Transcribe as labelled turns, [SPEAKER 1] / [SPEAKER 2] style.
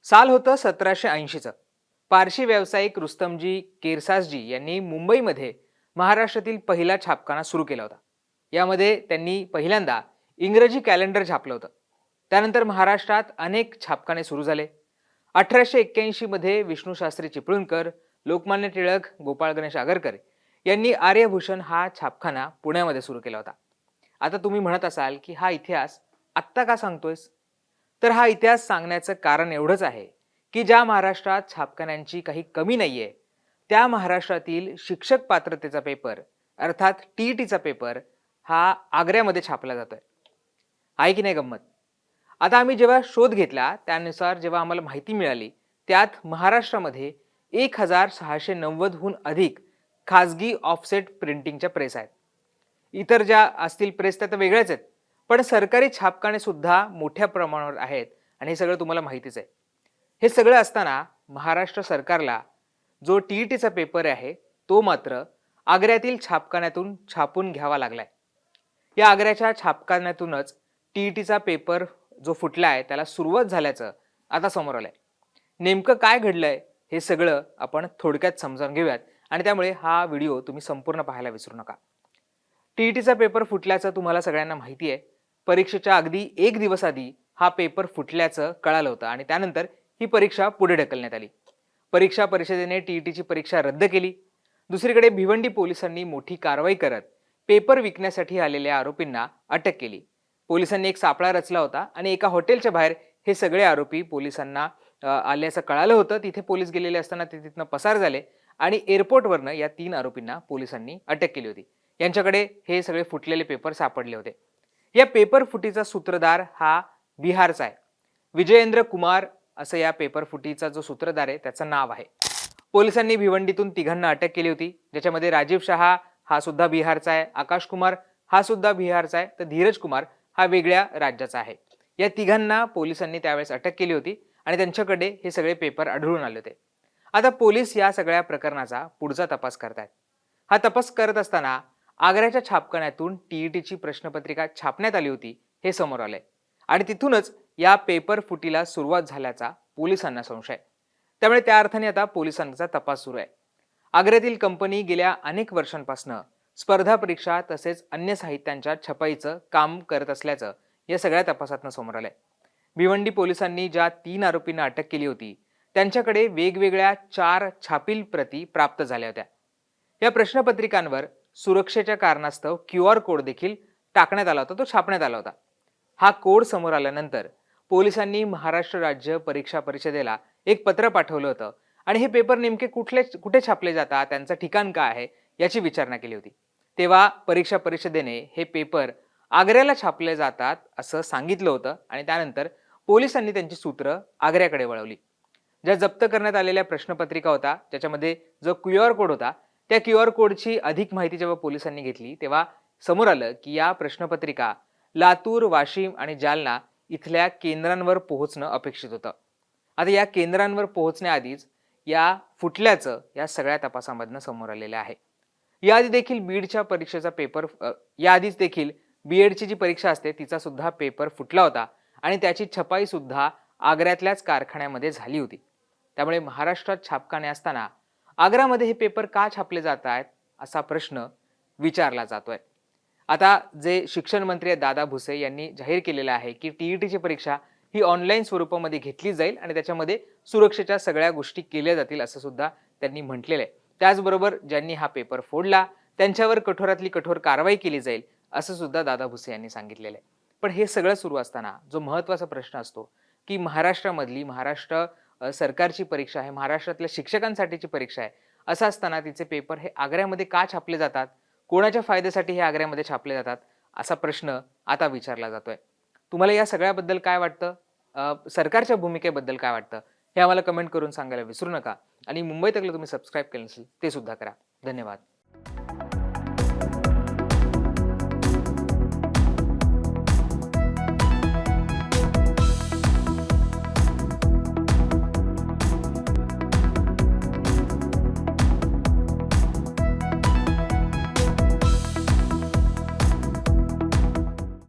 [SPEAKER 1] साल होतं 1780चं. पारशी व्यावसायिक रुस्तमजी केरसासजी यांनी मुंबईमध्ये महाराष्ट्रातील पहिला छापखाना सुरू केला होता. यामध्ये त्यांनी पहिल्यांदा इंग्रजी कॅलेंडर छापलं होतं. त्यानंतर महाराष्ट्रात अनेक छापखाने सुरू झाले. 1881 मध्ये विष्णुशास्त्री चिपळूणकर, लोकमान्य टिळक, गोपाळ गणेश आगरकर यांनी आर्यभूषण हा छापखाना पुण्यामध्ये सुरू केला होता. आता तुम्ही म्हणत असाल की हा इतिहास आत्ता का सांगतोयस? तर हा इतिहास सांगण्याचं कारण एवढंच आहे की ज्या महाराष्ट्रात छापखान्यांची काही कमी नाहीये, त्या महाराष्ट्रातील शिक्षक पात्रतेचा पेपर अर्थात टीईटीचा पेपर हा आग्र्यामध्ये छापला जातोय. आहे की नाही गंमत? आता आम्ही जेव्हा शोध घेतला त्यानुसार जेव्हा आम्हाला माहिती मिळाली, त्यात महाराष्ट्रामध्ये 1690 हून अधिक खाजगी ऑफसेट प्रिंटिंगच्या प्रेस आहेत. इतर ज्या असतील प्रेस त्या तर वेगळ्याच आहेत, पण सरकारी छापखाने सुद्धा मोठ्या प्रमाणावर आहेत आणि हे सगळं तुम्हाला माहितीच आहे. हे सगळं असताना महाराष्ट्र सरकारला जो टीईटीचा पेपर आहे तो मात्र आग्र्यातील छापखान्यातून छापून घ्यावा लागलाय. या आग्र्याच्या छापखान्यातूनच टीईटीचा पेपर जो फुटला आहे त्याला सुरुवात झाल्याचं आता समोर आलंय. नेमकं काय घडलंय हे सगळं आपण थोडक्यात समजावून घेऊयात आणि त्यामुळे हा व्हिडिओ तुम्ही संपूर्ण पाहायला विसरू नका. टीईटीचा पेपर फुटल्याचं तुम्हाला सगळ्यांना माहिती आहे. परीक्षेच्या अगदी एक दिवस आधी हा पेपर फुटल्याचं कळालं होतं आणि त्यानंतर ही परीक्षा पुढे ढकलण्यात आली. परीक्षा परिषदेने टीईटीची परीक्षा रद्द केली. दुसरीकडे भिवंडी पोलिसांनी मोठी कारवाई करत पेपर विकण्यासाठी आलेल्या आरोपींना अटक केली. पोलिसांनी एक सापळा रचला होता आणि एका हॉटेलच्या बाहेर हे सगळे आरोपी पोलिसांना आल्याचं कळालं होतं. तिथे पोलीस गेलेले असताना ते तिथनं पसार झाले आणि एअरपोर्टवरनं या 3 आरोपींना पोलिसांनी अटक केली होती. यांच्याकडे हे सगळे फुटलेले पेपर सापडले होते. या पेपर फुटीचा सूत्रधार हा बिहारचा आहे. विजयेंद्र कुमार असं या पेपर फुटीचा जो सूत्रधार आहे त्याचं नाव आहे. पोलिसांनी भिवंडीतून 3 अटक केली होती, ज्याच्यामध्ये राजीव शहा हा सुद्धा बिहारचा आहे, आकाश कुमार हा सुद्धा बिहारचा आहे, तर धीरज कुमार हा वेगळ्या राज्याचा आहे. या 3 पोलिसांनी त्यावेळेस अटक केली होती आणि त्यांच्याकडे हे सगळे पेपर आढळून आले होते. आता पोलीस या सगळ्या प्रकरणाचा पुढचा तपास करतायत. हा तपास करत असताना आग्र्याच्या छापखान्यातून टीईटीची प्रश्नपत्रिका छापण्यात आली होती हे समोर आलंय आणि तिथूनच या पेपर फुटीला सुरुवात झाल्याचा पोलिसांना संशय. त्यामुळे त्या अर्थाने आता पोलिसांचा तपास सुरू आहे. आग्र्यातील कंपनी गेल्या अनेक वर्षांपासून स्पर्धा परीक्षा तसेच अन्य साहित्यांच्या छपाईचं काम करत असल्याचं या सगळ्या तपासातनं समोर आलंय. भिवंडी पोलिसांनी ज्या 3 आरोपींना अटक केली होती त्यांच्याकडे वेगवेगळ्या 4 छापील प्रती प्राप्त झाल्या होत्या. या प्रश्नपत्रिकांवर सुरक्षेच्या कारणास्तव QR कोड देखील टाकण्यात आला होता, तो छापण्यात आला होता. हा कोड समोर आल्यानंतर पोलिसांनी महाराष्ट्र राज्य परीक्षा परिषदेला एक पत्र पाठवलं होतं आणि हे पेपर नेमके कुठे छापले जातात, त्यांचं ठिकाण काय आहे याची विचारणा केली होती. तेव्हा परीक्षा परिषदेने हे पेपर आग्र्याला छापले जातात असं सांगितलं होतं आणि त्यानंतर पोलिसांनी त्यांची सूत्र आग्र्याकडे वळवली. ज्या जप्त करण्यात आलेल्या प्रश्नपत्रिका होता ज्याच्यामध्ये जो QR कोड होता त्या QR कोडची अधिक माहिती जेव्हा पोलिसांनी घेतली तेव्हा समोर आलं की या प्रश्नपत्रिका लातूर, वाशिम आणि जालना इथल्या केंद्रांवर पोहोचणं अपेक्षित होतं. आता या केंद्रांवर पोहोचण्याआधीच या फुटल्याचं या सगळ्या तपासामधनं समोर आलेलं आहे. याआधी देखील बीडच्या परीक्षेचा पेपर याआधीच देखील बीएडची जी परीक्षा असते तिचा सुद्धा पेपर फुटला होता आणि त्याची छपाई सुद्धा आग्र्यातल्याच कारखान्यामध्ये झाली होती. त्यामुळे महाराष्ट्रात छापखाने असताना आग्र्यामध्ये हे पेपर का छापले जात आहेत असा प्रश्न विचारला जातोय. आता जे शिक्षण मंत्री दादा भुसे यांनी जाहीर केलेलं आहे की टीईटीची परीक्षा ही ऑनलाईन स्वरूपामध्ये घेतली जाईल आणि त्याच्यामध्ये सुरक्षेच्या सगळ्या गोष्टी केल्या जातील असं सुद्धा त्यांनी म्हटलेलं आहे. त्याचबरोबर ज्यांनी हा पेपर फोडला त्यांच्यावर कठोरातली कठोर कारवाई केली जाईल असं सुद्धा दादा भुसे यांनी सांगितलेलं आहे. पण हे सगळं सुरू असताना जो महत्त्वाचा प्रश्न असतो की महाराष्ट्र सरकारची परीक्षा आहे, महाराष्ट्रातल्या शिक्षकांसाठीची परीक्षा आहे, असं असताना तिचे पेपर हे आग्र्यामध्ये का छापले जातात, कोणाच्या फायद्यासाठी हे आग्र्यामध्ये छापले जातात असा प्रश्न आता विचारला जातोय. तुम्हाला या सगळ्याबद्दल काय वाटतं? सरकारच्या भूमिकेबद्दल काय वाटतं हे आम्हाला कमेंट करून सांगायला विसरू नका आणि मुंबई तकला तुम्ही सबस्क्राईब केलं नसेल ते सुद्धा करा. धन्यवाद.